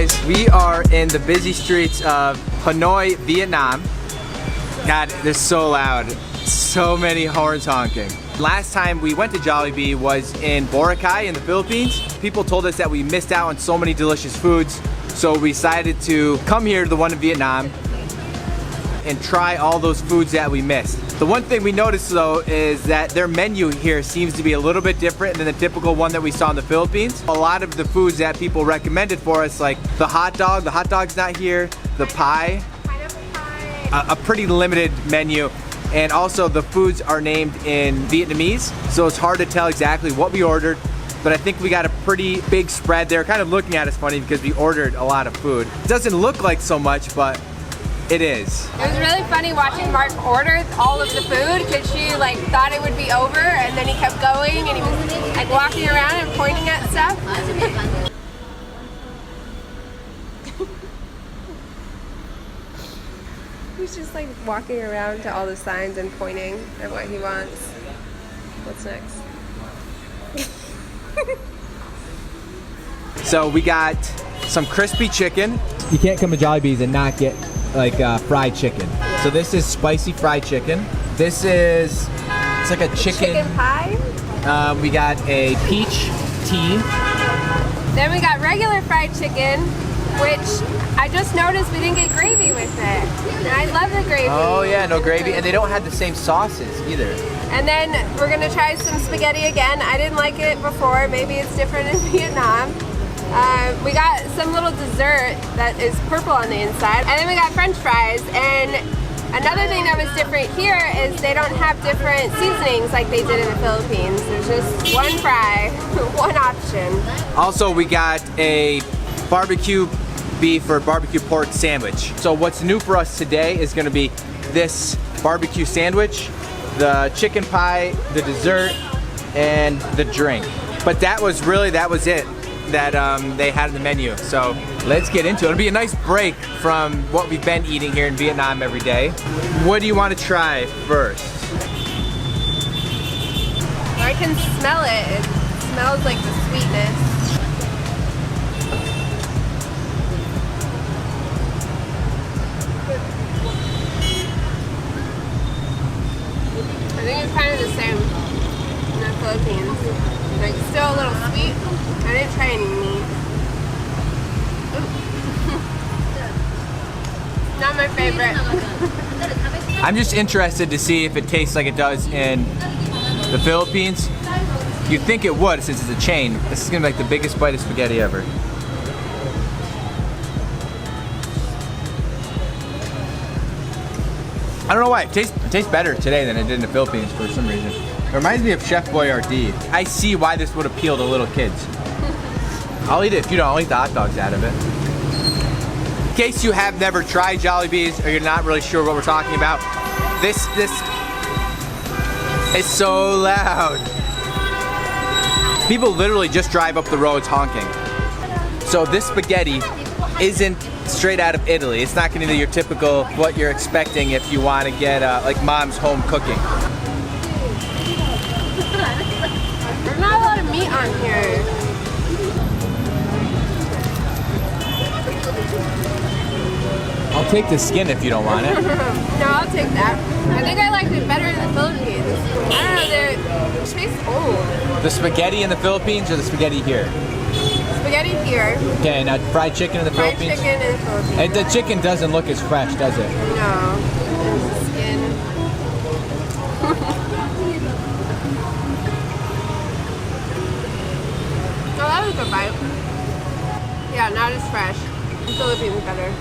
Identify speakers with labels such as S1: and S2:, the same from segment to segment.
S1: guys, we are in the busy streets of Hanoi, Vietnam. God, they're so loud. So many horns honking. Last time we went to Jollibee was in Boracay in the Philippines. People told us that we missed out on so many delicious foods, so we decided to come here to the one in Vietnam and try all those foods that we missed. The one thing we noticed though is that their menu here seems to be a little bit different than the typical one that we saw in the Philippines. A lot of the foods that people recommended for us, like the hot dog's not here, the pie, a pretty limited menu, and also the foods are named in Vietnamese, so it's hard to tell exactly what we ordered, but I think we got a pretty big spread there. Kind of looking at us funny because we ordered a lot of food. It doesn't look like so much, but it is.
S2: It was really funny watching Mark order all of the food because she like thought it would be over and then he kept going and he was like walking around and pointing at stuff. He's just like walking around to all the signs and pointing at what he wants. What's next?
S1: So we got some crispy chicken. You can't come to Jollibee's and not get like fried chicken. So this is spicy fried chicken. This is, it's like a chicken
S2: pie.
S1: We got a peach tea.
S2: Then we got regular fried chicken, which I just noticed we didn't get gravy with it. And I love the gravy.
S1: Oh yeah, no gravy. And they don't have the same sauces either.
S2: And then we're gonna try some spaghetti again. I didn't like it before. Maybe it's different in Vietnam. We got some little dessert that is purple on the inside. And then we got French fries. And another thing that was different here is they don't have different seasonings like they did in the Philippines. There's just one fry, one option.
S1: Also, we got a barbecue beef or barbecue pork sandwich. So what's new for us today is gonna be this barbecue sandwich, the chicken pie, the dessert, and the drink. But that was it that they had in the menu. So let's get into it. It'll be a nice break from what we've been eating here in Vietnam every day. What do you want to try first?
S2: I can smell it. It smells like the sweetness. I think it's kind of the same in the Philippines. Like still a little sweet. I didn't try any meat. Not my favorite.
S1: I'm just interested to see if it tastes like it does in the Philippines. You'd think it would since it's a chain. This is gonna be like the biggest bite of spaghetti ever. I don't know why, it tastes better today than it did in the Philippines for some reason. It reminds me of Chef Boyardee. I see why this would appeal to little kids. I'll eat it if you don't. I'll eat the hot dogs out of it. In case you have never tried Jollibee's or you're not really sure what we're talking about, this is so loud. People literally just drive up the roads honking. So this spaghetti isn't straight out of Italy. It's not gonna be your typical, what you're expecting if you wanna get like mom's home cooking.
S2: There's not a lot of meat on here.
S1: I'll take the skin if you don't want it.
S2: No, I'll take that. I think I liked it better in the Philippines. I don't know, it tastes old.
S1: The spaghetti in the Philippines or the spaghetti here?
S2: Spaghetti here.
S1: Okay, now fried chicken in the
S2: Fried
S1: Philippines?
S2: chicken in the Philippines.
S1: And the chicken doesn't look as fresh, does it?
S2: No, there's the skin. Oh, that was a good bite. Yeah, not as fresh. The Philippines better.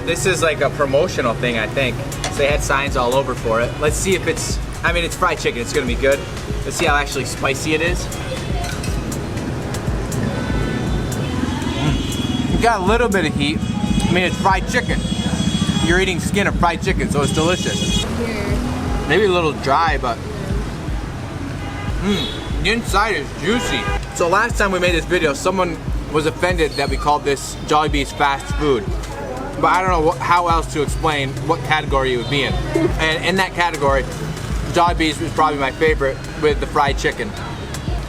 S1: This is like a promotional thing, I think. So they had signs all over for it. Let's see if it's, I mean, it's fried chicken, it's gonna be good. Let's see how actually spicy it is. You got a little bit of heat. I mean, it's fried chicken. You're eating skin of fried chicken, so it's delicious.
S2: Here.
S1: Maybe a little dry, but the inside is juicy. So last time we made this video, someone was offended that we called this Jollibee's fast food. But I don't know how else to explain what category it would be in. And in that category, Jollibee's was probably my favorite with the fried chicken.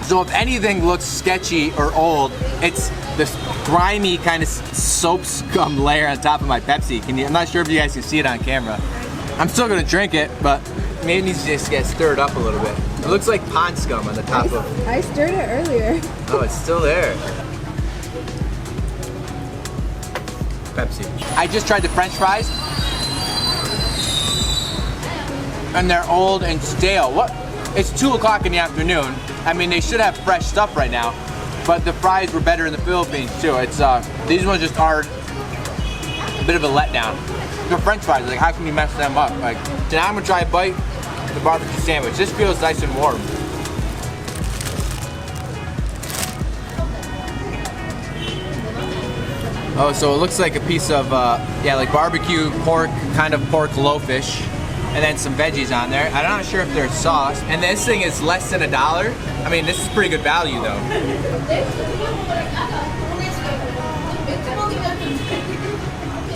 S1: So if anything looks sketchy or old, it's this grimy kind of soap scum layer on top of my Pepsi. I'm not sure if you guys can see it on camera. I'm still gonna drink it, but maybe it needs to just get stirred up a little bit. It looks like pond scum on the top of.
S2: I stirred it earlier.
S1: Oh, it's still there. Pepsi. I just tried the French fries, and they're old and stale. What? It's 2 o'clock in the afternoon. I mean, they should have fresh stuff right now, but the fries were better in the Philippines too. It's these ones just are a bit of a letdown. The French fries, like, how can you mess them up? Like, now I'm gonna try a bite of the barbecue sandwich. This feels nice and warm. Oh, so it looks like a piece of, yeah, like barbecue pork, kind of pork low-fish, and then some veggies on there. I'm not sure if there's sauce. And this thing is less than $1. I mean, this is pretty good value, though.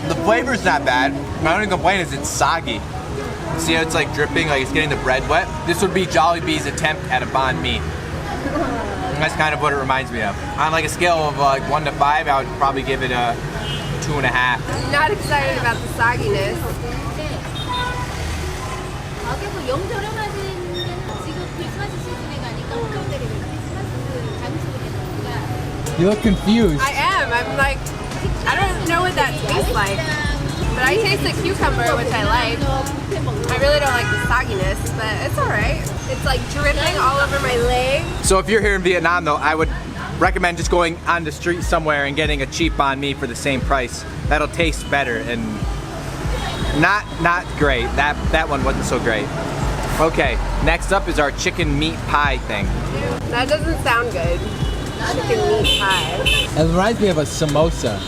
S1: The flavor's not bad. My only complaint is it's soggy. See how it's like dripping, like it's getting the bread wet? This would be Jollibee's attempt at a banh mi. And that's kind of what it reminds me of. On like a scale of like 1 to 5, I would probably give it a 2.5.
S2: I'm not excited about the sogginess.
S1: You look confused.
S2: I am. I'm like, I don't know what that tastes like. But I taste the cucumber, which I like. I really don't like the sogginess, but it's alright. It's like dripping all over my leg.
S1: So if you're here in Vietnam though, I would recommend just going on the street somewhere and getting a cheap banh mi for the same price. That'll taste better and not great. That one wasn't so great. Okay, next up is our chicken meat pie thing.
S2: That doesn't sound good. Chicken meat pie.
S1: It reminds me of a samosa.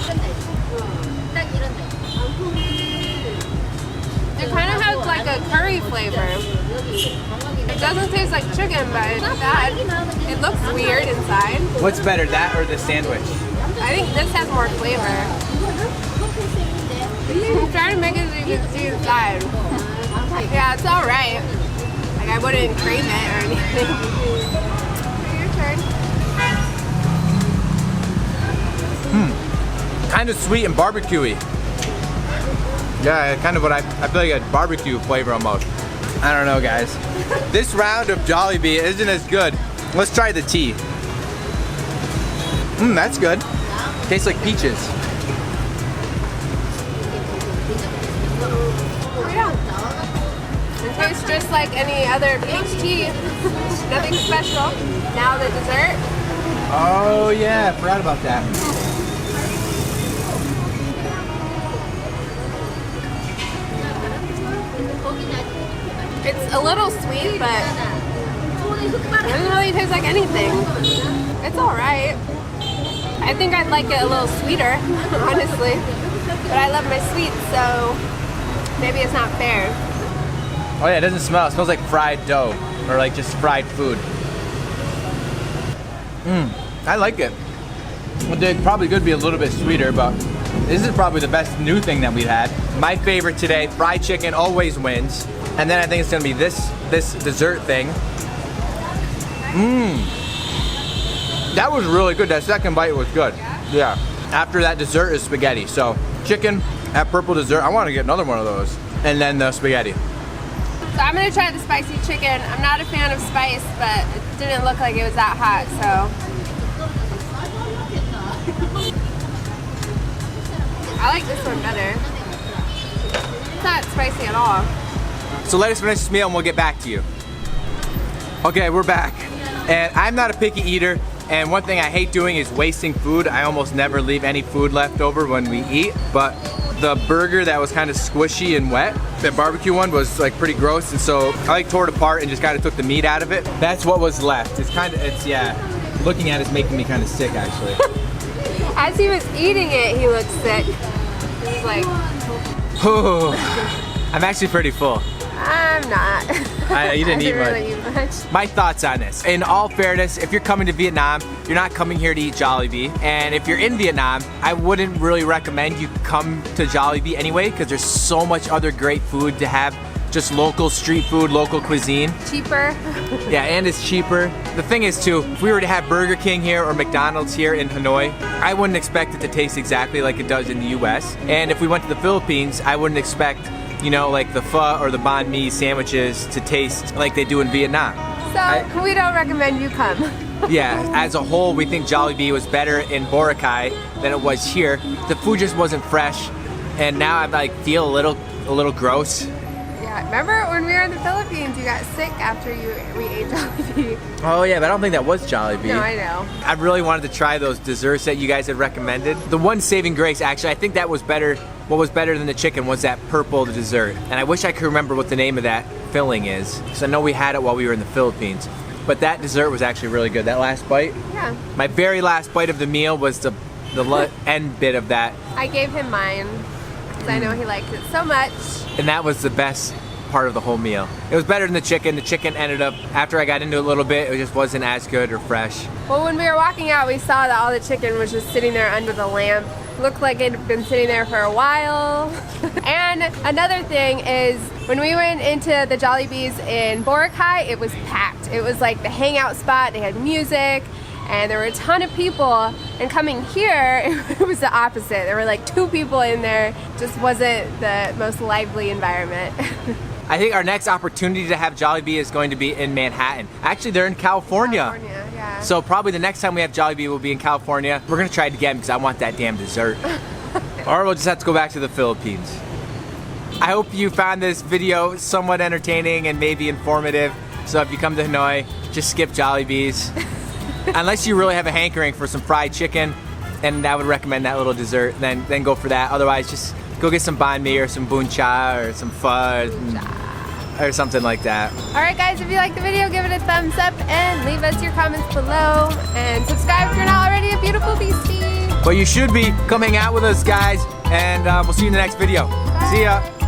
S2: It kind of has like a curry flavor. It doesn't taste like chicken, but it's not bad. It looks weird inside.
S1: What's better, that or the sandwich?
S2: I think this has more flavor. I'm trying to make it so you can see inside. Yeah, it's alright. Like, I wouldn't crave it or anything. Your turn.
S1: Kind of sweet and barbecuey. Yeah, kind of what I feel like a barbecue flavor almost. I don't know, guys. This round of Jollibee isn't as good. Let's try the tea. That's good. Tastes like peaches.
S2: Yeah. It tastes just like any other peach tea. Nothing special. Now the dessert.
S1: Oh yeah, I forgot about that.
S2: It's a little sweet, but it doesn't really taste like anything. It's alright. I think I'd like it a little sweeter, honestly. But I love my sweets, so maybe it's not fair.
S1: Oh yeah, it doesn't smell. It smells like fried dough or like just fried food. I like it. Well, it probably could be a little bit sweeter, but this is probably the best new thing that we've had. My favorite today, fried chicken always wins. And then I think it's gonna be this dessert thing. That was really good. That second bite was good. Yeah. After that dessert is spaghetti. So chicken, that purple dessert. I want to get another one of those. And then the spaghetti.
S2: So I'm gonna try the spicy chicken. I'm not a fan of spice, but it didn't look like it was that hot, so. I like this one better. It's not spicy at all.
S1: So let us finish this meal and we'll get back to you. Okay, we're back. And I'm not a picky eater, and one thing I hate doing is wasting food. I almost never leave any food left over when we eat, but the burger that was kind of squishy and wet, the barbecue one, was like pretty gross, and so I like tore it apart and just kind of took the meat out of it. That's what was left. Yeah, looking at it's making me kind of sick actually.
S2: As he was eating it, he looked sick. He was like,
S1: I'm actually pretty full.
S2: I'm not.
S1: You didn't eat much.
S2: really eat much.
S1: My thoughts on this. In all fairness, if you're coming to Vietnam, you're not coming here to eat Jollibee. And if you're in Vietnam, I wouldn't really recommend you come to Jollibee anyway, because there's so much other great food to have just local street food, local cuisine.
S2: Cheaper.
S1: Yeah, and it's cheaper. The thing is too, if we were to have Burger King here or McDonald's here in Hanoi, I wouldn't expect it to taste exactly like it does in the US. And if we went to the Philippines, I wouldn't expect, you know, like the pho or the banh mi sandwiches to taste like they do in Vietnam.
S2: So we don't recommend you come.
S1: Yeah, as a whole, we think Jollibee was better in Boracay than it was here. The food just wasn't fresh, and now I like feel a little gross.
S2: Yeah, remember when we were in the Philippines, you got sick after we ate Jollibee.
S1: Oh yeah, but I don't think that was Jollibee.
S2: No, I know.
S1: I really wanted to try those desserts that you guys had recommended. The one saving grace, actually, I think that was better. What was better than the chicken was that purple dessert. And I wish I could remember what the name of that filling is, because I know we had it while we were in the Philippines. But that dessert was actually really good. That last bite.
S2: Yeah.
S1: My very last bite of the meal was the end bit of that.
S2: I gave him mine, because I know he liked it so much.
S1: And that was the best part of the whole meal. It was better than the chicken. The chicken ended up, after I got into it a little bit, it just wasn't as good or fresh.
S2: Well, when we were walking out, we saw that all the chicken was just sitting there under the lamp. Looked like it had been sitting there for a while. And another thing is, when we went into the Jollibees in Boracay, it was packed. It was like the hangout spot. They had music, and there were a ton of people. And coming here, it was the opposite. There were like 2 people in there. Just wasn't the most lively environment.
S1: I think our next opportunity to have Jollibee is going to be in Manhattan. Actually, they're in California.
S2: California, yeah.
S1: So probably the next time we have Jollibee will be in California. We're gonna try it again because I want that damn dessert. Or we'll just have to go back to the Philippines. I hope you found this video somewhat entertaining and maybe informative. So if you come to Hanoi, just skip Jollibees. Unless you really have a hankering for some fried chicken, and I would recommend that little dessert, then go for that. Otherwise, just go get some banh mi or some bun cha or some pho or something like that.
S2: Alright guys, if you liked the video, give it a thumbs up and leave us your comments below. And subscribe if you're not already a beautiful beastie.
S1: But you should be. Come hang out with us, guys, and we'll see you in the next video.
S2: Bye.
S1: See ya.